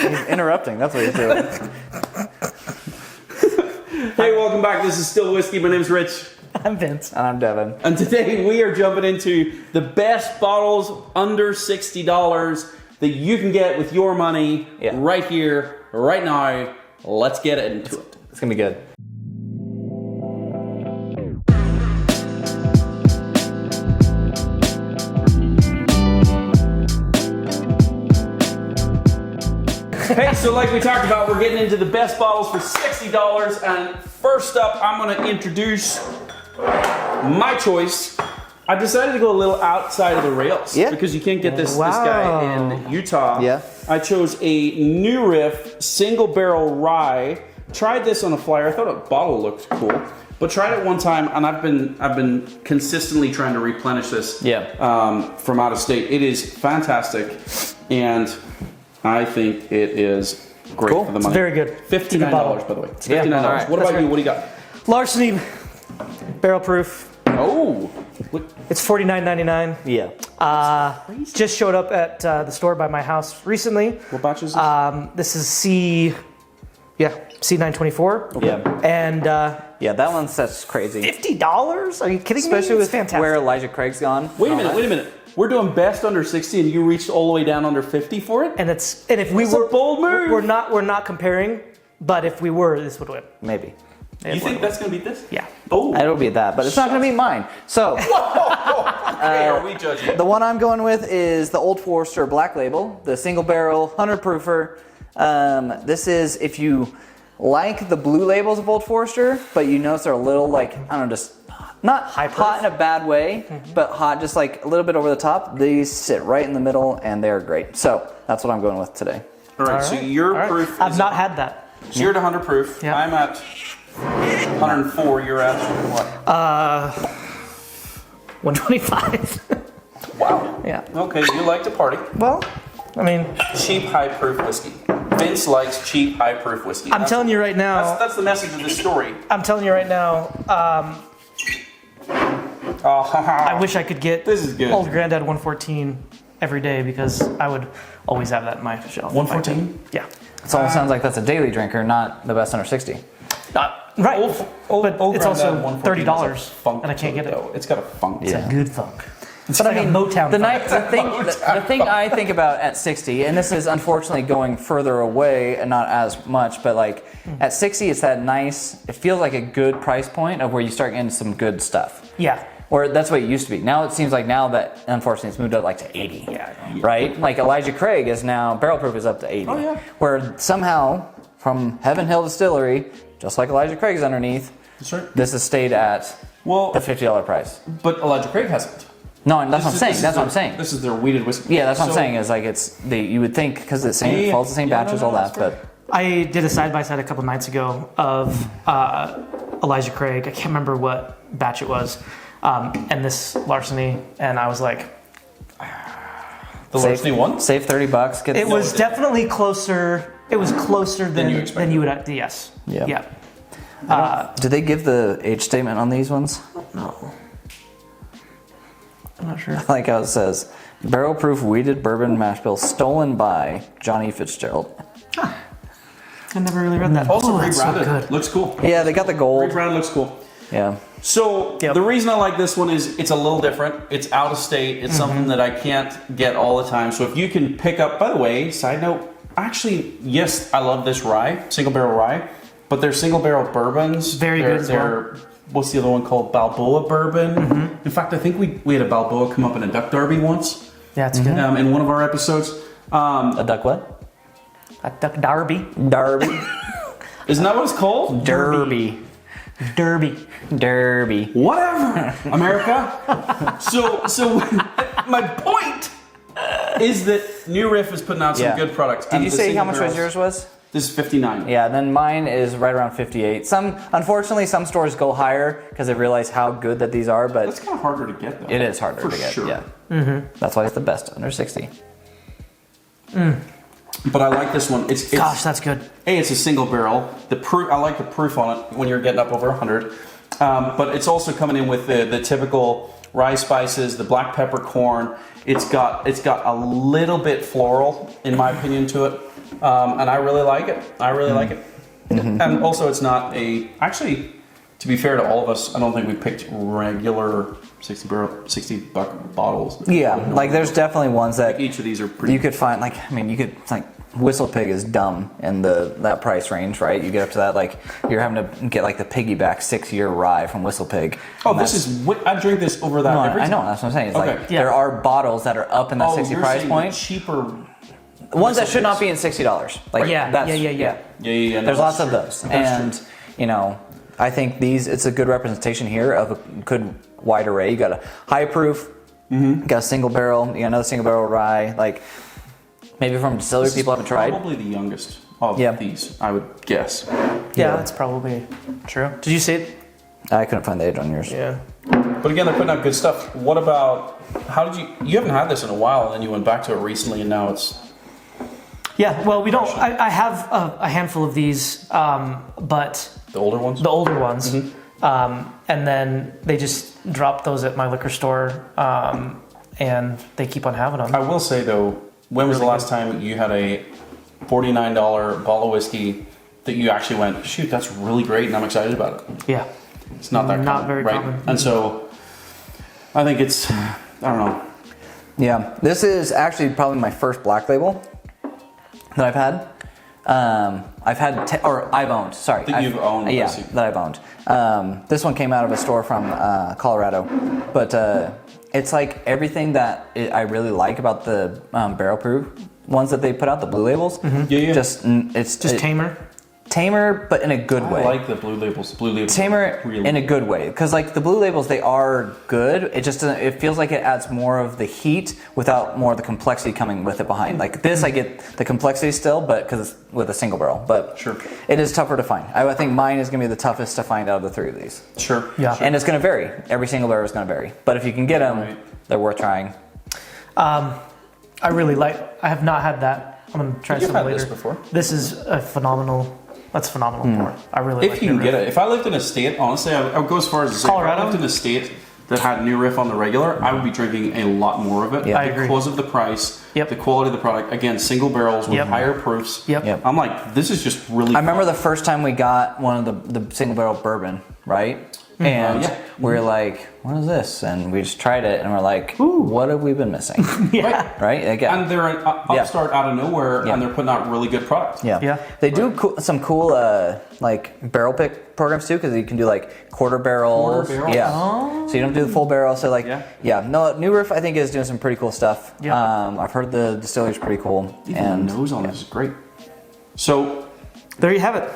He's interrupting. That's what he's doing. Hey, welcome back. This is Still Whiskey. My name's Rich. I'm Vince. And I'm Devin. And today we are jumping into the best bottles under $60 that you can get with your money right here, right now. Let's get into it. It's going to be good. Hey, so like we talked about, we're getting into the best bottles for $60. And first up, I'm going to introduce my choice. I decided to go a little outside of the rails because you can't get this guy in Utah. Yeah. I chose a New Riff single barrel rye. Tried this on a flyer. I thought a bottle looked cool, but tried it one time, and I've been consistently trying to replenish this. From out of state. It is fantastic, and I think it is great for the money. It's very good. $59, by the way. It's $59. Yeah, right. What about you? What do you got? Larceny barrel proof. Oh, It's $49.99. Yeah. Just showed up at the store by my house recently. what batch is this? This is C924. Yeah. And Yeah, that one's that's crazy. $50? Are you kidding me? Especially with It's fantastic. where Elijah Craig's gone. Wait a minute. We're doing best under 60, and you reached all the way down under 50 for it. And if we That's were a bold move. we're not comparing, but if we were, this would win. Maybe. You think that's gonna beat this? Yeah. Oh. It'll be that, but it's not going to be mine. So, Okay, are we judging? the one I'm going with is the Old Forester Black Label, the single barrel, 100 proofer. This is if you like the blue labels of Old Forester, but you notice they're a little like, I don't know, just not hot in a bad way, but hot just like a little bit over the top. These sit right in the middle and they're great. So that's what I'm going with today. All right, so your proof I've is not had that. So you're at 100 proof. Yeah. I'm at 104. You're at what? 125. Wow. Yeah. Okay, you like to party. Well, I mean, Cheap, high proof whiskey. Vince likes cheap, high proof whiskey. I'm telling you right now. That's the message of this story. I'm telling you right now. I wish I could get This is good. Old Granddad 114 every day because I would always have that in my shelf. 114? Yeah. It almost sounds like that's a daily drinker, not the best under 60. Right. Old But it's also Grandad 114 $30 has a funk and I can't to it, get it. though. It's got a funk. Yeah. Good funk. It's But like I mean, a Motown the funk. thing I think about at 60, and this is unfortunately going further away and not as much, but like at 60, it's that nice, it feels like a good price point of where you start getting some good stuff. Yeah. Or that's what it used to be. Now it seems like now that unfortunately it's moved up like to 80. Yeah. Right? Like Elijah Craig is now, barrel proof is up to 80. Oh, yeah. Where somehow from Heaven Hill Distillery, just like Elijah Craig's underneath, That's right. this has stayed at the $50 price. But Elijah Craig hasn't. No, that's what I'm saying. That's what I'm saying. This is their weeded whiskey. Yeah, that's what I'm So- say't is like you would think because it follows the same batches, all that, but I did a side-by-side a couple nights ago of Elijah Craig. I can't remember what batch it was. And this Larceny, and I was like, The Larceny one? save $30. Get it was definitely closer. It was closer than you you expected. would. Yes. Yeah. Yeah. Did they give the age statement on these ones? No. I'm not sure. I like how it says barrel proof weeded bourbon mash bill stolen by Johnny Fitzgerald. I never really read that. Also that's so rebranded. good. Looks cool. Yeah, they got the gold. Rebranded looks cool. Yeah. So Yep. the reason I like this one is it's a little different. It's out of state. It's something that I can't get all the time. So if you can pick up, by the way, side note, actually, yes, I love this rye, single barrel rye, but they're single barrel bourbons. Very good as well. What's the other one called? Balboa bourbon. In fact, I think we had a Balboa come up in a duck derby once Yeah, it's good. in one of our episodes. A duck what? A duck Derby. Derby. Isn't that what it's called? Derby. Derby. Derby. Whatever, America. So my point is that New Riff is putting out some good products. Did you say how much yours was? This is 59. Yeah, then mine is right around 58. Unfortunately, some stores go higher because they realize how good that these are, but That's kind of harder to get, though. it is harder For to get. sure. Yeah, that's why it's the best under 60. But I like this one. It's Gosh, that's good. it's a single barrel. The proof, I like the proof on it when you're getting up over 100. But it's also coming in with the typical rye spices, the black peppercorn. It's got a little bit floral, in my opinion, to it. and I really like it. I really like it. And also, it's not actually, to be fair to all of us, I don't think we picked regular $60 bottles. Yeah, like there's definitely ones that each of these are pretty. You could find Whistle Pig is dumb in that price range, right? You get up to that, like you're having to get like the piggyback 6-year rye from Whistle Pig. Oh, this is I drink this over that. Every time. I know, that's what I'm saying. It's okay. like there are bottles that are up in that 60 price point. Cheaper. Ones that should not be in $60. Like Yeah. There's lots of those, and you know, I think it's a good representation here of a good wide array. You got a high proof, you got a single barrel, you got another single barrel rye, like. Maybe from distillery people haven't tried. Probably the youngest of these, I would guess. Yeah, that's probably true. Did you see it? I couldn't find the age on yours. Yeah. But again, they're putting out good stuff. What about, how did you haven't had this in a while, and then you went back to it recently, and now it's... Yeah, well, we don't, I have a handful of these, but... The older ones? The older ones. And then they just dropped those at my liquor store, and they keep on having them. I will say, though, when was the last time you had a $49 bottle of whiskey that you actually went, shoot, that's really great, and I'm excited about it? Yeah. It's not that common, not very right? common. And so, I think it's, I don't know. Yeah, this is actually probably my first black label that I've had. I've owned. Sorry, you've owned. Yeah, that I've owned. This one came out of a store from Colorado, but it's like everything that I really like about the barrel proof ones that they put out, the blue labels. It's just tamer, but in a good way. I like the blue labels. Tamer really. In a good way, because like the blue labels, they are good. It just doesn't. It feels like it adds more of the heat without more of the complexity coming with it behind. Like this, I get the complexity still, but because it's with a single barrel. But sure, it is tougher to find. I think mine is going to be the toughest to find out of the three of these. Sure. Yeah. And it's going to vary. Every single barrel is going to vary. But if you can get them, they're worth trying. I really like. I have not had that. I'm going to try some later. This before? This is a phenomenal. That's phenomenal pour. I really like it. If you can get it. If I lived in a state, honestly, I would go as far as to say, Colorado? if I lived in a state that had New Riff on the regular, I would be drinking a lot more of it. Yeah. I agree. Because of the price, Yep. the quality of the product. Again, single barrels with higher proofs. Yep. I'm like, this is just really I remember the first time we got one of the single barrel bourbon, right? And we were like, what is this? And we just tried it, and we're like, what have we been missing? Right? Again. And they're an upstart out of nowhere, and they're putting out really good products. Yeah. They do some cool like barrel pick programs too, because you can do like quarter barrels. Yeah. Oh. So you don't do the full barrel. So like, no, New Riff I think is doing some pretty cool stuff. Yeah. I've heard the distillery's pretty cool. Even the nose on this is great. So. There you have it.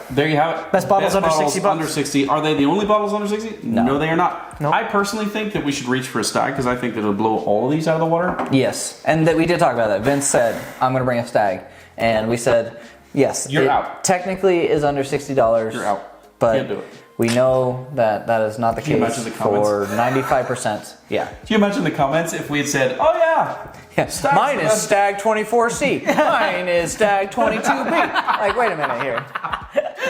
Best bottles under $60. Under 60. Are they the only bottles under 60? No, they are not. Nope. I personally think that we should reach for a stag because I think that it'll blow all of these out of the water. Yes, and that we did talk about that. Vince said, "I'm going to bring a stag," and we said, "Yes." You're out. Technically, is under $60. You're out. But Can't do it. we know that is not the case for 95%. Yeah. Can you imagine the comments if we had said, "Oh yeah, mine is Stag 24C. Mine is Stag 22B." Like, wait a minute here.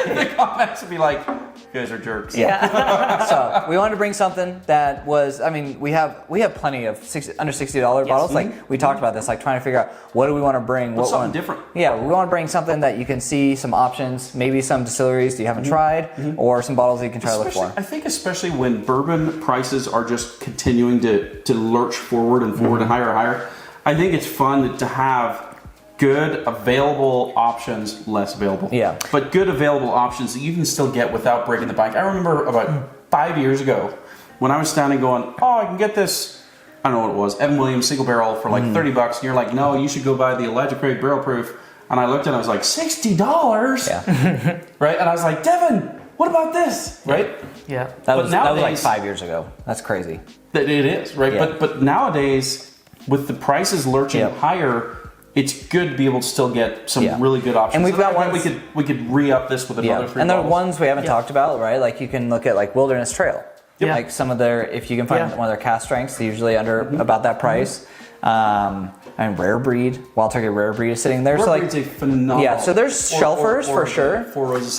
The comments would be like, "You guys are jerks." Yeah. So we wanted to bring something that was. I mean, we have plenty of under $60 bottles. Like we talked about this, like trying to figure out what do we want to bring. What's something different? Yeah, we want to bring something that you can see some options, maybe some distilleries that you haven't tried, or some bottles that you can try to look for. I think especially when bourbon prices are just continuing to lurch forward and forward and higher and higher, I think it's fun to have good available options, less available. Yeah. But good available options that you can still get without breaking the bank. I remember about 5 years ago when I was standing going, I can get this, I don't know what it was, Evan Williams single barrel for like $30. And you're like, no, you should go buy the Elijah Craig barrel proof. And I looked and I was like, $60? Yeah. Right? And I was like, Devin, what about this? Right? Yeah. That was like 5 years ago. That's crazy. It is, right? Yeah. But nowadays, with the prices lurching higher, it's good to be able to still get some really good options. And we've got one. We could re-up this with another 3 And there are bottles. ones we haven't talked about, right? Like you can look at like Wilderness Trail. Yeah. Like some of their, if you can find one of their cast strengths, they're usually under about that price. And Rare Breed, Wild Turkey Rare Breed is sitting there. Rare so like, Breed's a phenomenal. Yeah, so there's shelfers for sure.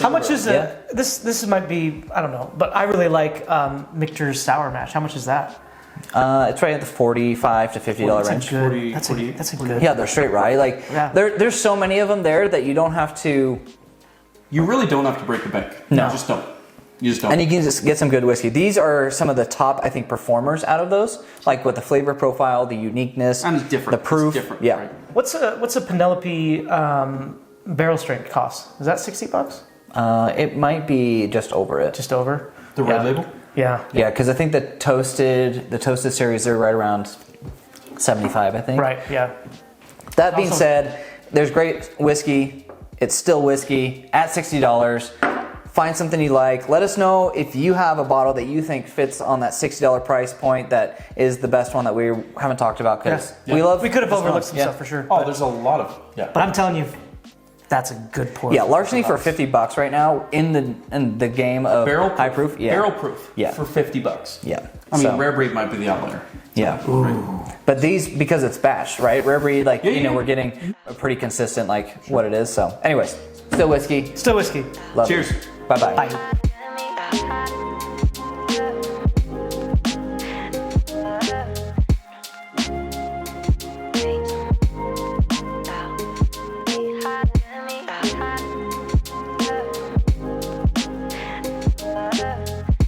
How much is it? This might be, I don't know, but I really like Michter's Sour Mash. How much is that? It's right at the $45 to $50 range. That's a good. Yeah, they're straight rye. Like there's so many of them there that you don't have to. You really don't have to break the bank. No. You just don't. You just don't. And you can just get some good whiskey. These are some of the top, I think, performers out of those. Like with the flavor profile, the uniqueness, and it's different. The proof. It's different. Yeah. Right? What's a Penelope barrel strength cost? Is that $60? It might be just over it. Just over. The red label. Yeah. Yeah, because I think the toasted series, they're right around 75, I think. Right. Yeah. That being said, there's great whiskey. It's still whiskey at $60. Find something you like. Let us know if you have a bottle that you think fits on that $60 price point that is the best one that we haven't talked about, because we could have overlooked some stuff for sure. Oh, there's a lot of But I'm telling you, that's a good pour. Yeah, larceny for $50 right now in the game of barrel proof. high proof. Yeah. Barrel proof. Yeah. For $50. Yeah. I mean, rare breed might be the outlier. Yeah. Right. But these, because it's batched, right? Rare breed, like, we're getting a pretty consistent, like, what it is. So, anyways, still whiskey. Still whiskey. Love Cheers. it. Bye-bye. Bye.